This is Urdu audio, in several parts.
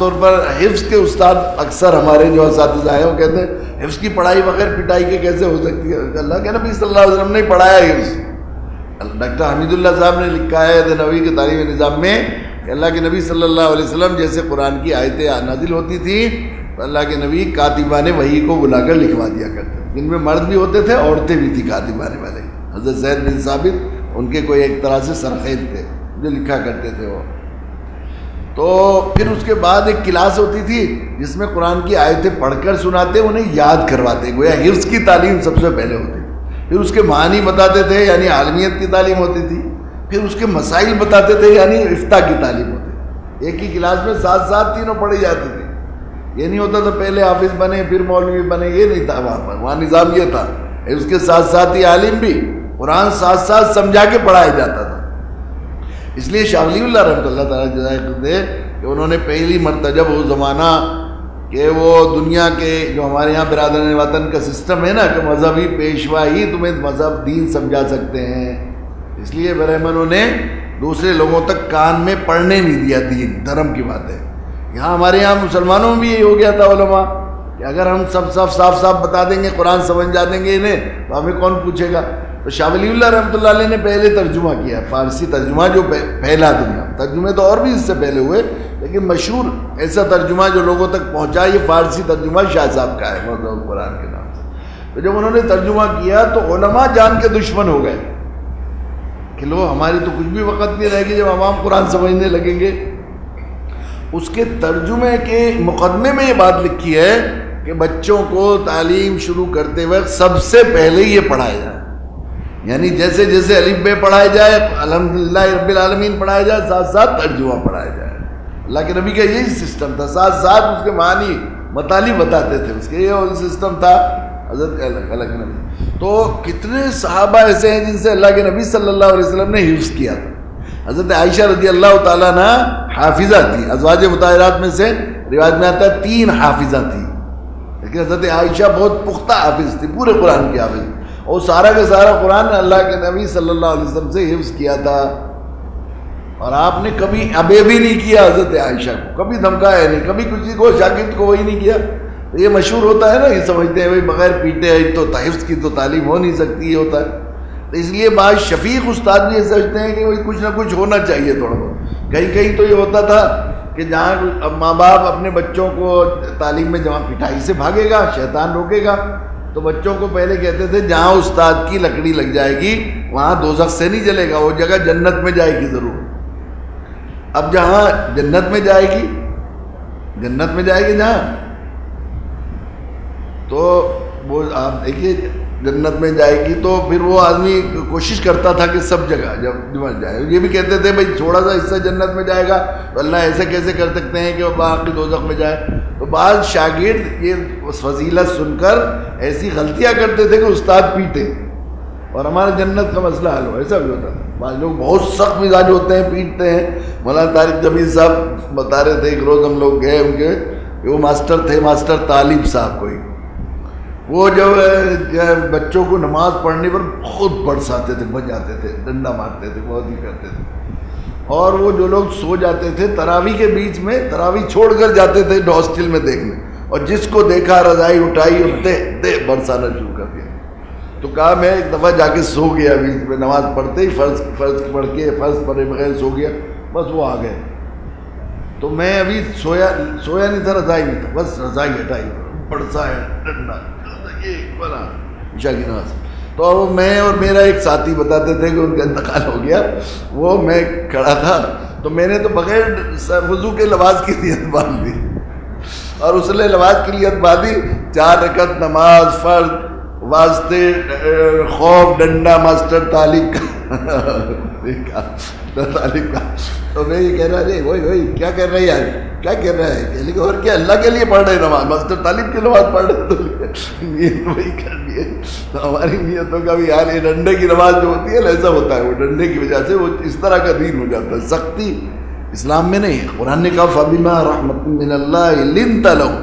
طور پر حفظ کے استاد اکثر ہمارے جو اساتذہ ہیں وہ کہتے ہیں حفظ کی پڑھائی بغیر پٹائی کے کیسے ہو سکتی ہے؟ اللہ کے نبی صلی اللہ علیہ وسلم نے پڑھایا حفظ. ڈاکٹر حمید اللہ صاحب نے لکھا ہے نبوی کے تعلیمی نظام میں کہ اللہ کے نبی صلی اللہ علیہ وسلم جیسے قرآن کی آیتیں نازل ہوتی تھیں تو اللہ کے نبی کاتبان وحی کو بلا کر لکھوا دیا کرتے تھے. جن میں مرد بھی ہوتے تھے عورتیں بھی تھی کاتبان والے. حضرت زید بن ثابت ان کے کوئی ایک طرح سے سرخیل تھے جو لکھا کرتے تھے وہ. تو پھر اس کے بعد ایک کلاس ہوتی تھی جس میں قرآن کی آیتیں پڑھ کر سناتے, انہیں یاد کرواتے. گویا حفظ کی تعلیم سب سے پہلے ہوتی تھی. پھر اس کے معنی بتاتے تھے یعنی عالمیت کی تعلیم ہوتی تھی. پھر اس کے مسائل بتاتے تھے یعنی افتاء کی تعلیم ہوتی تھی. ایک ہی کلاس میں ساتھ ساتھ تینوں پڑھی جاتی تھی. یہ نہیں ہوتا تھا پہلے حافظ بنے پھر مولوی بنے, یہ نہیں تھا وہاں پر. وہاں نظام یہ تھا اس کے ساتھ ساتھ ہی عالم بھی, قرآن ساتھ ساتھ سمجھا کے پڑھایا جاتا تھا. اس لیے شاہ ولی اللہ رحمۃ اللہ تعالیٰ جزائے دے کہ انہوں نے پہلی مرتبہ جب وہ زمانہ کہ وہ دنیا کے جو ہمارے یہاں برادران وطن کا سسٹم ہے نا کہ مذہبی پیشوا ہی تمہیں مذہب دین سمجھا سکتے ہیں, اس لیے برہمنوں نے دوسرے لوگوں تک کان میں پڑھنے نہیں دیا دین دھرم کی باتیں. یہاں ہمارے یہاں مسلمانوں میں بھی یہی ہو گیا تھا علماء کہ اگر ہم سب صاف بتا دیں گے قرآن سمجھ جا دیں گے انہیں تو ہمیں کون پوچھے گا. تو شاہ ولی اللہ رحمۃ اللہ علیہ نے پہلے ترجمہ کیا, فارسی ترجمہ جو پہلا دنیا. ترجمے تو اور بھی اس سے پہلے ہوئے لیکن مشہور ایسا ترجمہ جو لوگوں تک پہنچا یہ فارسی ترجمہ شاہ صاحب کا ہے موضوع قرآن کے نام سے. تو جب انہوں نے ترجمہ کیا تو علماء جان کے دشمن ہو گئے کہ لو ہماری تو کچھ بھی وقت نہیں رہے گی جب عوام قرآن سمجھنے لگیں گے. اس کے ترجمے کے مقدمے میں یہ بات لکھی ہے کہ بچوں کو تعلیم شروع کرتے وقت سب سے پہلے یہ پڑھایا جائے, یعنی جیسے جیسے الف بے پڑھایا جائے الحمدللہ رب العالمین پڑھایا جائے ساتھ ساتھ ترجمہ پڑھایا جائے. اللہ کے نبی کا یہی سسٹم تھا, ساتھ ساتھ اس کے معنی مطالب بتاتے تھے. اس کے یہ سسٹم تھا حضرت اللہ کے نبی. تو کتنے صحابہ ایسے ہیں جن سے اللہ کے نبی صلی اللہ علیہ وسلم نے حفظ کیا تھا. حضرت عائشہ رضی اللہ تعالیٰ عنہ حافظہ تھی. ازواج مطہرات میں سے روایت میں آتا ہے 3 حافظہ تھی, لیکن حضرت عائشہ بہت پختہ حافظ تھی, پورے قرآن کی حافظ, اور سارا کا سارا قرآن اللہ کے نبی صلی اللہ علیہ وسلم سے حفظ کیا تھا. اور آپ نے کبھی ابے بھی نہیں کیا حضرت عائشہ کو, کبھی دھمکایا نہیں, کبھی کسی کو شاگرد کو وہی نہیں کیا. یہ مشہور ہوتا ہے نا, یہ سمجھتے ہیں بھائی بغیر پیٹے تو حفظ کی تو تعلیم ہو نہیں سکتی, یہ ہوتا ہے. تو اس لیے بعض شفیق استاد بھی یہ سمجھتے ہیں کہ بھائی کچھ نہ کچھ ہونا چاہیے تھوڑا بہت. کہیں کہیں تو یہ ہوتا تھا کہ جہاں ماں باپ اپنے بچوں کو تعلیم میں جہاں پٹائی سے بھاگے گا شیطان روکے گا تو بچوں کو پہلے کہتے تھے جہاں استاد کی لکڑی لگ جائے گی وہاں دوزخ سے نہیں جلے گا, وہ جگہ جنت میں جائے گی ضرور. اب جہاں جنت میں جائے گی جہاں, تو وہ آپ دیکھیے جنت میں جائے گی تو پھر وہ آدمی کوشش کرتا تھا کہ سب جگہ جب جائے. یہ بھی کہتے تھے بھائی تھوڑا سا حصہ جنت میں جائے گا تو اللہ ایسے کیسے کر سکتے ہیں کہ وہ باقی دوزخ میں جائے. تو بعض شاگرد یہ فضیلت سن کر ایسی غلطیاں کرتے تھے کہ استاد پیٹے اور ہمارے جنت کا مسئلہ حل ہو, ایسا بھی ہوتا تھا. بعض لوگ بہت سخت مزاج ہوتے ہیں, پیٹتے ہیں. مولانا طارق جمیل صاحب بتا رہے تھے ایک روز ہم لوگ گئے ان کے, وہ ماسٹر تھے, ماسٹر طالب صاحب کوئی, وہ جب بچوں کو نماز پڑھنے پر بہت برساتے تھے, بجاتے تھے, ڈنڈا مارتے تھے, بہت ہی کرتے تھے. اور وہ جو لوگ سو جاتے تھے تراویح کے بیچ میں, تراویح چھوڑ کر جاتے تھے ہاسٹل میں دیکھنے, اور جس کو دیکھا رضائی اٹھائی اور دے برسانا شروع کر دیا. تو کہا میں ایک دفعہ جا کے سو گیا بیچ میں, نماز پڑھتے ہی فرض پڑھ پڑھے بغیر سو گیا, بس وہ آ گئے. تو میں ابھی سویا نہیں تھا, رضائی نہیں تھا, بس رضائی ہٹائی, برسایا ڈنڈا, یہ بنا عشاء کی نماز. تو میں اور میرا ایک ساتھی بتاتے تھے کہ ان کا انتقال ہو گیا. وہ میں کھڑا تھا تو میں نے تو بغیر وضو کے نماز کی نیت باندھ دی, اور اس نے نماز کی نیت باندھی, 4 رکعت نماز فرض واسطے خوف ڈنڈا ماسٹر طالب کا. تو میں یہ کہہ رہا ہے وہی کیا کر رہے ہیں, کیا کر رہا ہے, لیکن اور کیا اللہ کے لیے پڑھ رہے نماز, ماسٹر طالب کی نماز پڑھ رہے, تو نیت وہی کر لیے. تو ہماری نیتوں کا بھی یار یہ ڈنڈے کی نماز جو ہوتی ہے ایسا ہوتا ہے, وہ ڈنڈے کی وجہ سے وہ اس طرح کا دین ہو جاتا ہے. سختی اسلام میں نہیں. قرآن نے کہا فَبِمَا رَحْمَةٍ مِّنَ اللَّهِ لِنْتَ لَهُمْ,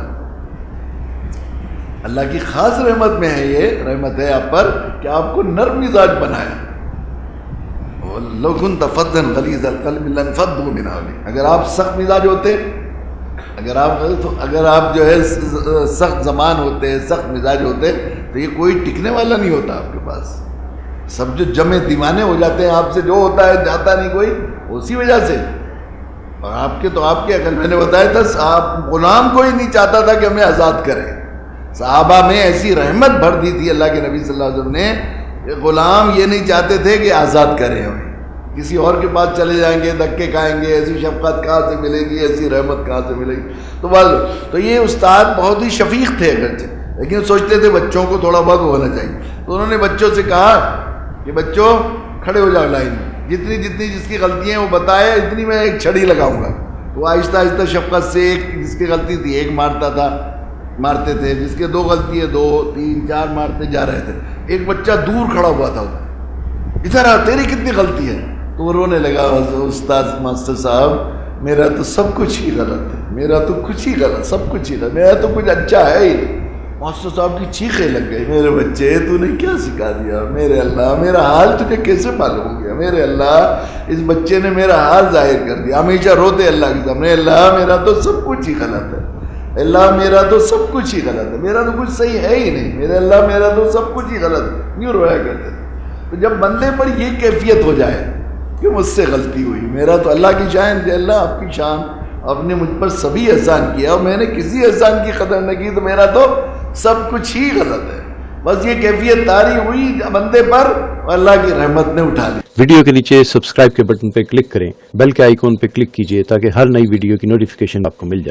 اللہ کی خاص رحمت میں ہے, یہ رحمت ہے آپ پر کہ آپ کو نرم مزاج بنایا. لَوْ كُنْتَ فَظًّا غَلِيظَ الْقَلْبِ لَانفَضُّوا مِنْ حَوْلِكَ, اگر آپ سخت مزاج ہوتے اگر آپ جو ہے سخت زمان ہوتے ہیں، سخت مزاج ہوتے تو یہ کوئی ٹکنے والا نہیں ہوتا آپ کے پاس. سب جو جمع دیوانے ہو جاتے ہیں آپ سے، جو ہوتا ہے جاتا نہیں کوئی، اسی وجہ سے. اور آپ کے عقل میں نے بتایا تھا، آپ غلام کوئی نہیں چاہتا تھا کہ ہمیں آزاد کریں. صحابہ میں ایسی رحمت بھر دی تھی اللہ کے نبی صلی اللہ علیہ وسلم نے کہ غلام یہ نہیں چاہتے تھے کہ آزاد کریں ہمیں. کسی اور کے پاس چلے جائیں گے، دھکے کھائیں گے، ایسی شفقت کہاں سے ملے گی، ایسی رحمت کہاں سے ملے گی. تو یہ استاد بہت ہی شفیق تھے اگرچہ، لیکن سوچتے تھے بچوں کو تھوڑا بہت ہونا چاہیے. تو انہوں نے بچوں سے کہا کہ بچوں کھڑے ہو جاؤ لائن میں، جتنی جس کی غلطی ہیں وہ بتائے، اتنی میں ایک چھڑی لگاؤں گا. تو آہستہ آہستہ شفقت سے ایک جس کی غلطی تھی ایک مارتے تھے، جس کے 2 غلطی ہے 2 3 4 مارتے جا رہے تھے. ایک بچہ دور کھڑا ہوا تھا، ادھر آ، تیری کتنی غلطی ہے؟ تو وہ رونے لگا، استاد ماسٹر صاحب میرا تو سب کچھ ہی غلط ہے، میرا تو کچھ ہی غلط، سب کچھ ہی غلط، میرا تو کچھ اچھا ہے ہی نہیں. ماسٹر صاحب کی چیخیں لگ گئی، میرے بچے تو نے کیا سکھا دیا، میرے اللہ میرا حال تجھے کیسے معلوم ہو گیا، میرے اللہ اس بچے نے میرا حال ظاہر کر دیا. ہمیشہ روتے اللہ کے سامنے، اللہ میرا تو سب کچھ ہی غلط ہے، اللہ میرا تو سب کچھ ہی غلط ہے، میرا تو کچھ صحیح ہے ہی نہیں، میرے اللہ میرا تو سب کچھ ہی غلط ہے، یوں رویا کرتے. تو جب بندے پر یہ کیفیت ہو جائے کہ مجھ سے غلطی ہوئی، میرا تو اللہ کی شان ہے، اللہ آپ کی شان، آپ نے مجھ پر سبھی احسان کیا اور میں نے کسی احسان کی قدر نہ کی، تو میرا تو سب کچھ ہی غلط ہے. بس یہ کیفیت طاری ہوئی بندے پر، اللہ کی رحمت نے اٹھا لی. ویڈیو کے نیچے سبسکرائب کے بٹن پہ کلک کریں، بیل کے آئیکن پہ کلک کیجئے تاکہ ہر نئی ویڈیو کی نوٹیفیکیشن آپ کو مل جائے.